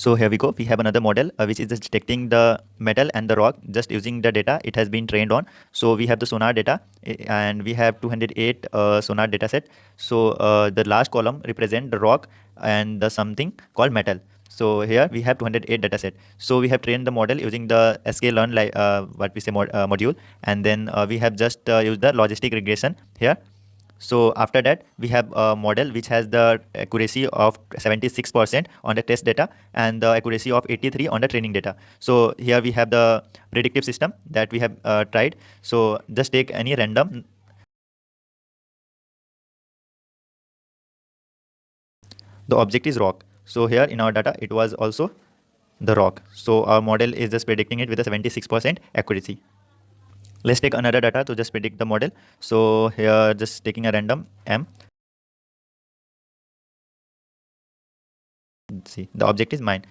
So here we go. We have another model which is just detecting the metal and the rock just using the data it has been trained on. So we have the sonar data and we have 208 sonar data set. So the last column represent the rock and the something called metal. So here we have 208 data set. So we have trained the model using the sklearn what we say module, and then we have just used the logistic regression here. So after that, we have a model which has the accuracy of 76% on the test data and the accuracy of 83 on the training data. So here we have the predictive system that we have tried. So just take any random. The object is rock. So here in our data, it was also the rock. So our model is just predicting it with a 76% accuracy. Let's take another data to just predict the model. So here just taking a random M. See, the object is mine.